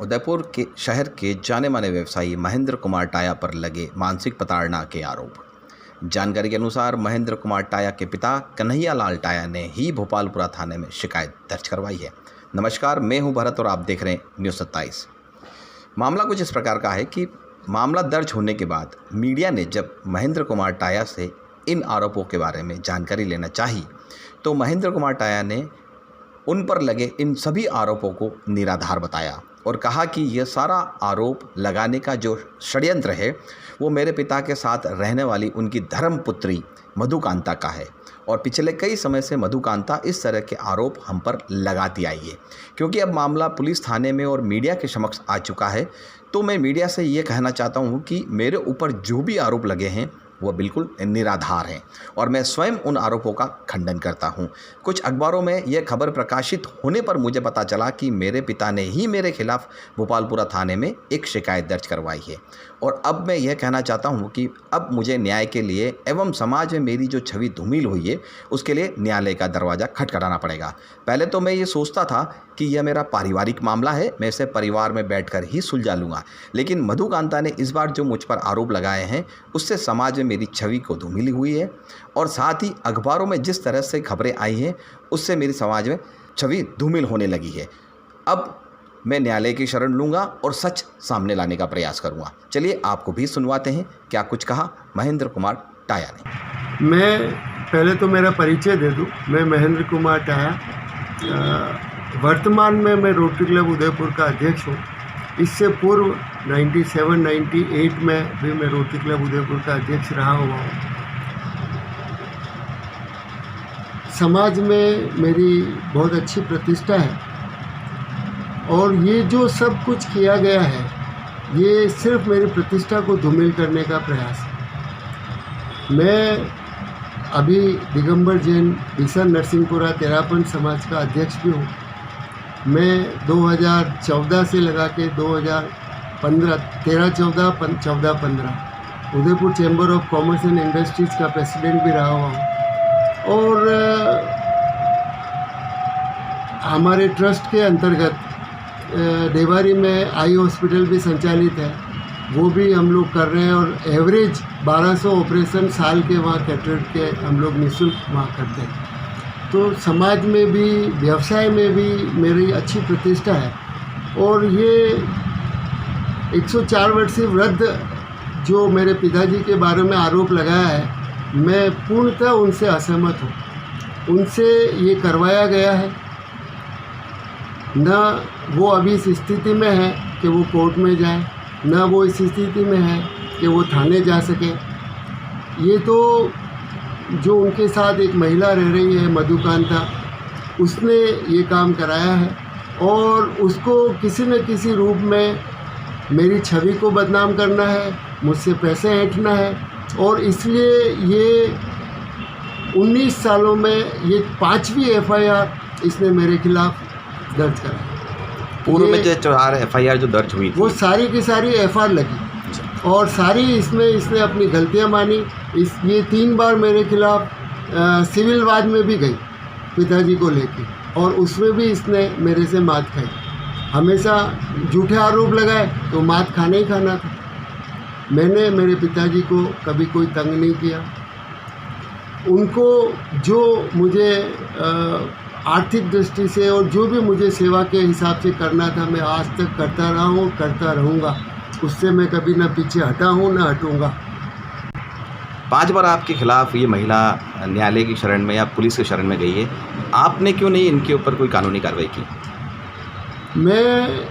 उदयपुर के शहर के जाने माने व्यवसायी महेंद्र कुमार टाया पर लगे मानसिक प्रताड़ना के आरोप। जानकारी के अनुसार महेंद्र कुमार टाया के पिता कन्हैया लाल टाया ने ही भोपालपुरा थाने में शिकायत दर्ज करवाई है। नमस्कार, मैं हूं भरत और आप देख रहे हैं न्यूज़ 27। मामला कुछ इस प्रकार का है कि मामला दर्ज होने के बाद मीडिया ने जब महेंद्र कुमार टाया से इन आरोपों के बारे में जानकारी लेना चाही तो महेंद्र कुमार टाया ने उन पर लगे इन सभी आरोपों को निराधार बताया और कहा कि यह सारा आरोप लगाने का जो षड्यंत्र है वो मेरे पिता के साथ रहने वाली उनकी धर्मपुत्री मधुकांता का है और पिछले कई समय से मधुकांता इस तरह के आरोप हम पर लगाती आई है। क्योंकि अब मामला पुलिस थाने में और मीडिया के समक्ष आ चुका है तो मैं मीडिया से ये कहना चाहता हूँ कि मेरे ऊपर जो भी आरोप लगे हैं वह बिल्कुल निराधार हैं और मैं स्वयं उन आरोपों का खंडन करता हूं। कुछ अखबारों में यह खबर प्रकाशित होने पर मुझे पता चला कि मेरे पिता ने ही मेरे खिलाफ भोपालपुरा थाने में एक शिकायत दर्ज करवाई है और अब मैं यह कहना चाहता हूं कि अब मुझे न्याय के लिए एवं समाज में मेरी जो छवि धूमिल हुई है उसके लिए न्यायालय का दरवाज़ा खटखटाना पड़ेगा। पहले तो मैं ये सोचता था कि यह मेरा पारिवारिक मामला है, मैं इसे परिवार में बैठकर ही सुलझा लूँगा, लेकिन मधुकांता ने इस बार जो मुझ पर आरोप लगाए हैं उससे समाज में मेरी छवि को धूमिल हुई है और साथ ही अखबारों में जिस तरह से खबरें आई हैं उससे मेरी समाज में छवि धूमिल होने लगी है। अब मैं न्यायालय की शरण लूँगा और सच सामने लाने का प्रयास करूँगा। चलिए आपको भी सुनवाते हैं क्या कुछ कहा महेंद्र कुमार टाया ने। मैं पहले तो मेरा परिचय दे दूं। मैं महेंद्र कुमार टाया, वर्तमान में मैं रोटरी क्लब उदयपुर का अध्यक्ष हूं। इससे पूर्व 97-98 में भी मैं रोटरी क्लब उदयपुर का अध्यक्ष रहा हुआ हूं। समाज में मेरी बहुत अच्छी प्रतिष्ठा है और ये जो सब कुछ किया गया है ये सिर्फ मेरी प्रतिष्ठा को धूमिल करने का प्रयास है। मैं अभी दिगंबर जैन ईसा नरसिंहपुरा तेरापन समाज का अध्यक्ष भी हूँ। मैं 2014 से लगा के 2015 13-14 Udaipur chamber of commerce and industries का प्रेसिडेंट भी रहा हुआ हूँ और हमारे ट्रस्ट के अंतर्गत देवारी में आई हॉस्पिटल भी संचालित है, वो भी हम लोग कर रहे हैं और एवरेज 1200 ऑपरेशन साल के वहाँ कैटरेक्ट के हम लोग निःशुल्क वहाँ करते हैं। तो समाज में भी व्यवसाय में भी मेरी अच्छी प्रतिष्ठा है और ये 104 वर्षीय वृद्ध जो मेरे पिताजी के बारे में आरोप लगाया है मैं पूर्णतः उनसे असहमत हूँ। उनसे ये करवाया गया है, न वो अभी इस स्थिति में है कि वो कोर्ट में जाए, न वो इस स्थिति में है कि वो थाने जा सके। ये तो जो उनके साथ एक महिला रह रही है मधुकांता, उसने ये काम कराया है और उसको किसी न किसी रूप में मेरी छवि को बदनाम करना है, मुझसे पैसे ऐंठना है और इसलिए ये 19 सालों में ये 5वीं FIR इसने मेरे खिलाफ दर्ज करा। पूर्व में जो 4 FIR जो दर्ज हुई वो सारी की सारी FIR लगी और सारी इसमें इसने अपनी गलतियां मानी। ये 3 बार मेरे खिलाफ सिविल वाद में भी गई पिताजी को लेके और उसमें भी इसने मेरे से मात खाई। हमेशा झूठे आरोप लगाए तो मात खाना ही खाना था। मैंने मेरे पिताजी को कभी कोई तंग नहीं किया। उनको जो मुझे आर्थिक दृष्टि से और जो भी मुझे सेवा के हिसाब से करना था मैं आज तक करता रहा हूँ, करता रहूँगा। उससे मैं कभी ना पीछे हटा हूँ ना हटूँगा। 5 बार आपके खिलाफ ये महिला न्यायालय की शरण में या पुलिस की शरण में गई है, आपने क्यों नहीं इनके ऊपर कोई कानूनी कार्रवाई की? मैं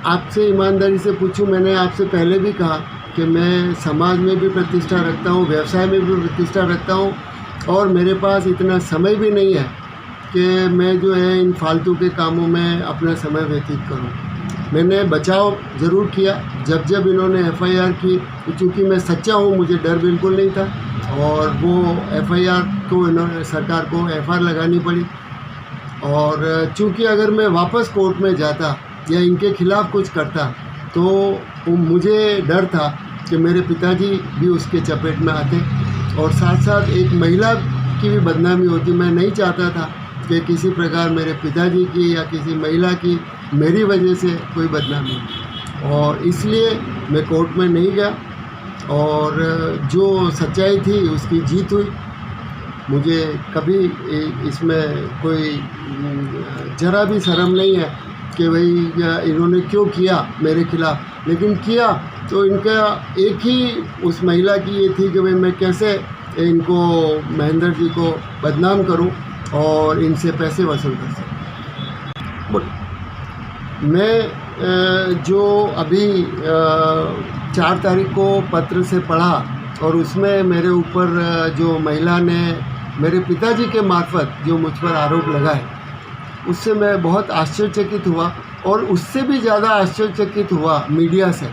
आपसे ईमानदारी से पूछूं, मैंने आपसे पहले भी कहा कि मैं समाज में भी प्रतिष्ठा रखता हूँ, व्यवसाय में भी प्रतिष्ठा रखता हूँ और मेरे पास इतना समय भी नहीं है कि मैं जो है इन फालतू के कामों में अपना समय व्यतीत करूं। मैंने बचाव ज़रूर किया जब जब इन्होंने FIR की, क्योंकि मैं सच्चा हूं, मुझे डर बिल्कुल नहीं था और वो FIR को इन्होंने सरकार को FIR लगानी पड़ी और चूँकि अगर मैं वापस कोर्ट में जाता या इनके खिलाफ़ कुछ करता तो मुझे डर था कि मेरे पिताजी भी उसके चपेट में आते और साथ साथ एक महिला की भी बदनामी होती। मैं नहीं चाहता था कि किसी प्रकार मेरे पिताजी की या किसी महिला की मेरी वजह से कोई बदनामी हो। और इसलिए मैं कोर्ट में नहीं गया और जो सच्चाई थी उसकी जीत हुई। मुझे कभी इसमें कोई ज़रा भी शर्म नहीं है कि भाई इन्होंने क्यों किया मेरे खिलाफ़, लेकिन किया तो इनका एक ही उस महिला की ये थी कि भाई मैं कैसे इनको महेंद्र जी को बदनाम करूं और इनसे पैसे वसूल कर सकूं। बोल। मैं जो अभी 4 तारीख को पत्र से पढ़ा और उसमें मेरे ऊपर जो महिला ने मेरे पिताजी के मार्फत जो मुझ पर आरोप लगाए, उससे मैं बहुत आश्चर्यचकित हुआ। और उससे भी ज़्यादा आश्चर्यचकित हुआ मीडिया से,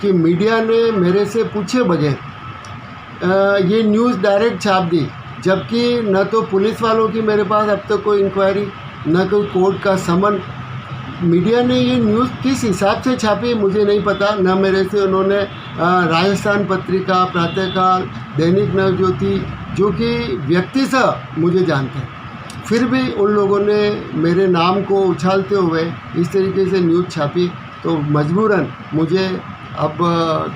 कि मीडिया ने मेरे से पूछे बगैर ये न्यूज़ डायरेक्ट छाप दी, जबकि न तो पुलिस वालों की मेरे पास अब तक कोई इंक्वायरी, न कोई कोर्ट का समन। मीडिया ने ये न्यूज़ किस हिसाब से छापी मुझे नहीं पता। न मेरे से उन्होंने राजस्थान पत्रिका, प्रातःकाल, दैनिक नवज्योति, जो कि व्यक्ति सा मुझे जानते हैं, फिर भी उन लोगों ने मेरे नाम को उछालते हुए इस तरीके से न्यूज़ छापी। तो मजबूरन मुझे अब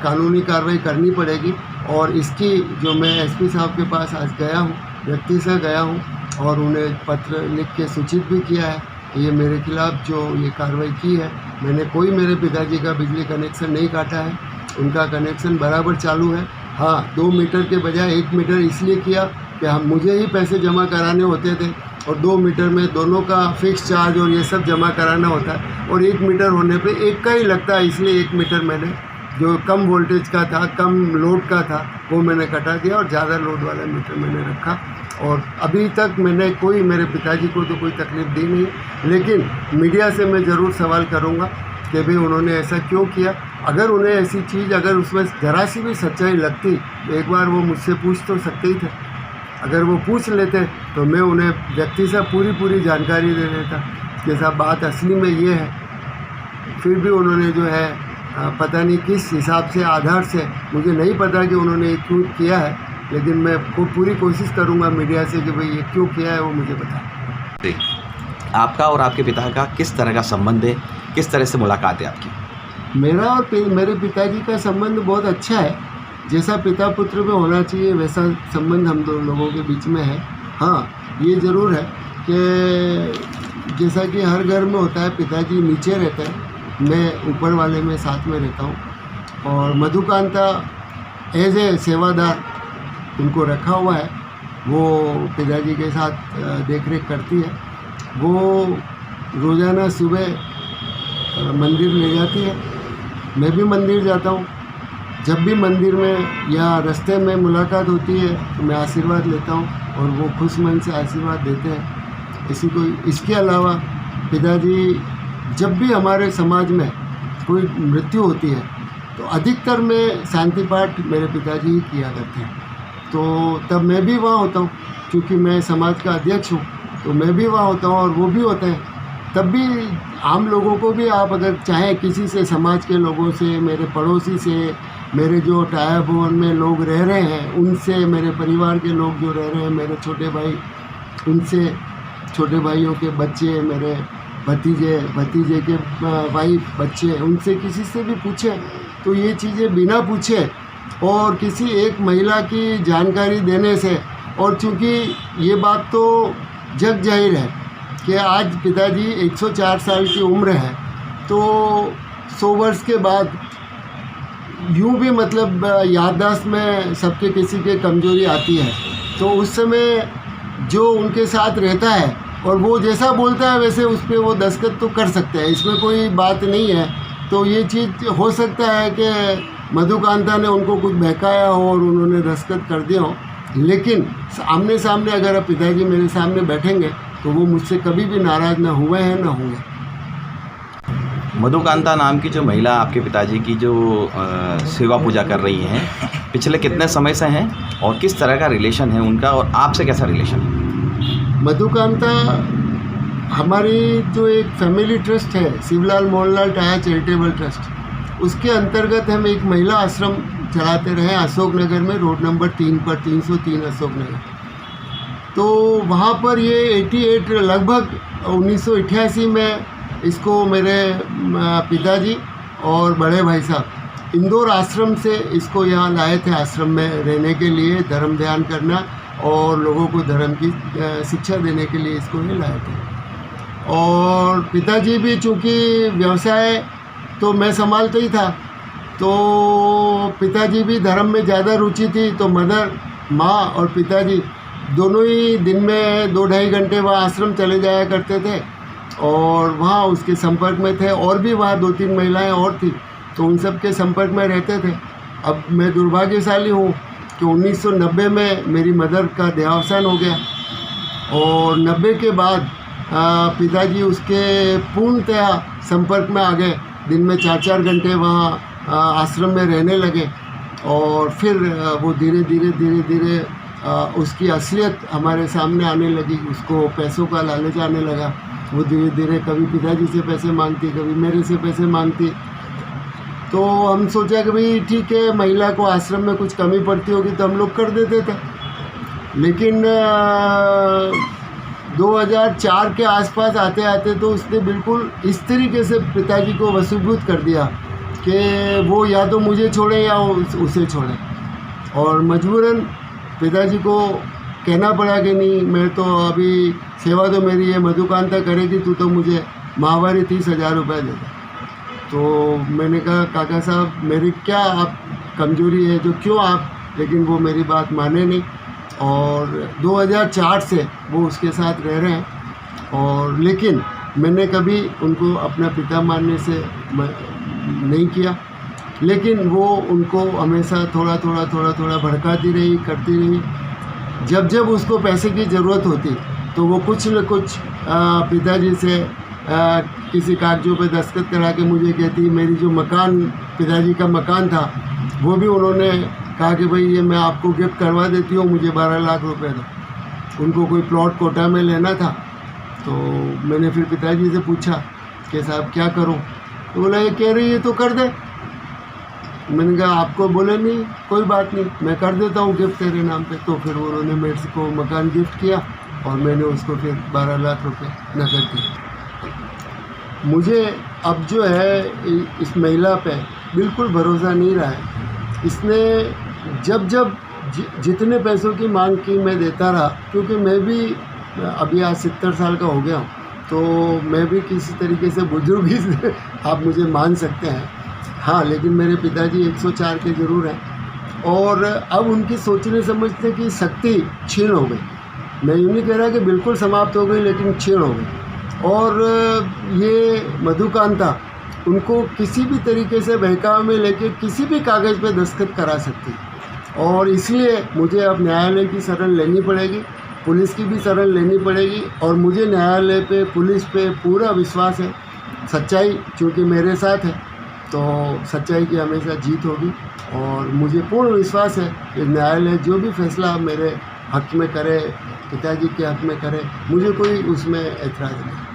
कानूनी कार्रवाई करनी पड़ेगी। और इसकी जो मैं एसपी साहब के पास आज गया हूँ, व्यक्ति से गया हूँ और उन्हें पत्र लिख के सूचित भी किया है कि ये मेरे खिलाफ़ जो ये कार्रवाई की है, मैंने कोई मेरे पिताजी का बिजली कनेक्शन नहीं काटा है, उनका कनेक्शन बराबर चालू है। हाँ, 2 मीटर के बजाय 1 मीटर इसलिए किया कि हम मुझे ही पैसे जमा कराने होते थे और 2 मीटर में दोनों का फिक्स चार्ज और ये सब जमा कराना होता है, और 1 मीटर होने पे एक का ही लगता है, इसलिए 1 मीटर मैंने जो कम वोल्टेज का था, कम लोड का था, वो मैंने कटा दिया और ज़्यादा लोड वाला मीटर मैंने रखा। और अभी तक मैंने कोई मेरे पिताजी को तो कोई तकलीफ़ दी नहीं, लेकिन मीडिया से मैं ज़रूर सवाल करूँगा कि भाई उन्होंने ऐसा क्यों किया। अगर उन्हें ऐसी चीज़, अगर उसमें ज़रा सी भी सच्चाई लगती तो एक बार वो मुझसे पूछ तो सकते ही थे। अगर वो पूछ लेते तो मैं उन्हें व्यक्ति से पूरी जानकारी दे देता कि साहब बात असली में ये है। फिर भी उन्होंने जो है पता नहीं किस हिसाब से, आधार से, मुझे नहीं पता कि उन्होंने क्यों किया है, लेकिन मैं पूरी कोशिश करूंगा मीडिया से कि भाई ये क्यों किया है वो मुझे बताएं। आपका और आपके पिता का किस तरह का संबंध है, किस तरह से मुलाकात है आपकी? मेरा और मेरे पिताजी का संबंध बहुत अच्छा है। जैसा पिता पुत्र में होना चाहिए वैसा संबंध हम दोनों लोगों के बीच में है। हाँ, ये ज़रूर है कि जैसा कि हर घर में होता है, पिताजी नीचे रहते हैं, मैं ऊपर वाले में साथ में रहता हूँ। और मधुकांता एज ए सेवादार उनको रखा हुआ है, वो पिताजी के साथ देख रेख करती है। वो रोज़ाना सुबह मंदिर ले जाती है, मैं भी मंदिर जाता हूँ। जब भी मंदिर में या रास्ते में मुलाकात होती है तो मैं आशीर्वाद लेता हूँ और वो खुश मन से आशीर्वाद देते हैं। इसके अलावा पिताजी जब भी हमारे समाज में कोई मृत्यु होती है तो अधिकतर में शांति पाठ मेरे पिताजी ही किया करते हैं। तो तब मैं भी वहाँ होता हूँ, क्योंकि मैं समाज का अध्यक्ष हूँ, तो मैं भी वहाँ होता हूँ और वो भी होते हैं। तब भी आम लोगों को भी आप अगर चाहें, किसी से, समाज के लोगों से, मेरे पड़ोसी से, मेरे जो टाया भवन में लोग रह रहे हैं उनसे, मेरे परिवार के लोग जो रह रहे हैं, मेरे छोटे भाई, उनसे, छोटे भाइयों के बच्चे, मेरे भतीजे के वाइफ, बच्चे, उनसे किसी से भी पूछे तो ये चीज़ें बिना पूछे और किसी एक महिला की जानकारी देने से, और चूँकि ये बात तो जग जाहिर है कि आज पिताजी 104 साल की उम्र है, तो 100 वर्ष के बाद यूँ भी मतलब याददाश्त में सबके किसी के कमज़ोरी आती है। तो उस समय जो उनके साथ रहता है और वो जैसा बोलता है वैसे उस पर वो दस्तखत तो कर सकते हैं, इसमें कोई बात नहीं है। तो ये चीज़ हो सकता है कि मधुकांता ने उनको कुछ बहकाया हो और उन्होंने दस्तखत कर दिया हो, लेकिन आमने सामने अगर पिताजी मेरे सामने बैठेंगे तो वो मुझसे कभी भी नाराज़ ना हुए हैं ना होंगे। मधुकांता नाम की जो महिला आपके पिताजी की जो सेवा पूजा कर रही हैं, पिछले कितने समय से हैं और किस तरह का रिलेशन है उनका, और आपसे कैसा रिलेशन है? मधुकांता हमारी जो एक फैमिली ट्रस्ट है, शिवलाल मोहनलाल टाया चैरिटेबल ट्रस्ट, उसके अंतर्गत हम एक महिला आश्रम चलाते रहे अशोक नगर में, रोड नंबर 3 पर, 303 अशोक नगर। तो वहाँ पर ये 88 लगभग 1988 में इसको मेरे पिताजी और बड़े भाई साहब इंदौर आश्रम से इसको यहाँ लाए थे, आश्रम में रहने के लिए, धर्म ध्यान करना और लोगों को धर्म की शिक्षा देने के लिए इसको ही लाए थे। और पिताजी भी चूँकि व्यवसाय तो मैं संभालता ही था, तो पिताजी भी धर्म में ज़्यादा रुचि थी, तो मदर, माँ और पिताजी दोनों ही दिन में 2-2.5 घंटे वहाँ आश्रम चले जाया करते थे और वहाँ उसके संपर्क में थे। और भी वहाँ 2-3 महिलाएं और थी, तो उन सब के संपर्क में रहते थे। अब मैं दुर्भाग्यशाली हूँ कि 1990 में मेरी मदर का देहावसान हो गया और 90 के बाद पिताजी उसके पूर्णतया संपर्क में आ गए। दिन में 4-4 घंटे वहाँ आश्रम में रहने लगे और फिर वो धीरे धीरे उसकी असलियत हमारे सामने आने लगी। उसको पैसों का लालच आने लगा। वो धीरे धीरे कभी पिताजी से पैसे मांगती, कभी मेरे से पैसे मांगती। तो हम सोचा कि भाई ठीक है, महिला को आश्रम में कुछ कमी पड़ती होगी तो हम लोग कर देते थे। लेकिन 2004 के आसपास आते आते तो उसने बिल्कुल इस तरीके से पिताजी को वशीभूत कर दिया कि वो या तो मुझे छोड़े या उसे छोड़े। और मजबूरन पिताजी को कहना पड़ा कि नहीं, मैं तो अभी सेवा तो मेरी ये मधुकांता करेगी, तू तो मुझे माहवारी 30,000 रुपये दे दे। तो मैंने कहा काका साहब, मेरी क्या आप कमजोरी है जो क्यों आप, लेकिन वो मेरी बात माने नहीं। और 2004 से वो उसके साथ रह रहे हैं। और लेकिन मैंने कभी उनको अपना पिता मानने से नहीं किया, लेकिन वो उनको हमेशा थोड़ा थोड़ा भड़काती रही, करती रही। जब जब उसको पैसे की ज़रूरत होती तो वो कुछ न कुछ पिताजी से किसी कागजों पे दस्तखत करा के मुझे कहती। मेरी जो मकान, पिताजी का मकान था, वो भी उन्होंने कहा कि भाई ये मैं आपको गिफ्ट करवा देती हूँ, मुझे 12 लाख रुपए दो। उनको कोई प्लॉट कोटा में लेना था। तो मैंने फिर पिताजी से पूछा कि साहब क्या करूँ, तो बोला ये कह रही है तो कर दे। मैंने कहा आपको बोले नहीं, कोई बात नहीं, मैं कर देता हूँ गिफ्ट तेरे नाम पे। तो फिर उन्होंने मेरे को मकान गिफ्ट किया और मैंने उसको फिर 12 लाख रुपए नकद दिए। मुझे अब जो है इस महिला पे बिल्कुल भरोसा नहीं रहा है। इसने जब जितने पैसों की मांग की मैं देता रहा, क्योंकि मैं भी अभी आज 70 साल का हो गया हूँ, तो मैं भी किसी तरीके से बुजुर्ग ही आप मुझे मान सकते हैं। हाँ, लेकिन मेरे पिताजी 104 के ज़रूर हैं और अब उनकी सोचने समझने की शक्ति क्षीण हो गई। मैं यूँ नहीं कह रहा कि बिल्कुल समाप्त हो गई, लेकिन क्षीण हो गई। और ये मधुकांता उनको किसी भी तरीके से बहकावे में लेके किसी भी कागज़ पे दस्तखत करा सकती है। और इसलिए मुझे अब न्यायालय की शरण लेनी पड़ेगी, पुलिस की भी शरण लेनी पड़ेगी। और मुझे न्यायालय पे, पुलिस पे पूरा विश्वास है। सच्चाई चूँकि मेरे साथ है तो सच्चाई की हमेशा जीत होगी। और मुझे पूर्ण विश्वास है कि न्यायालय जो भी फैसला मेरे हक़ में करे, पिताजी के हक़ में करे, मुझे कोई उसमें ऐतराज़ नहीं।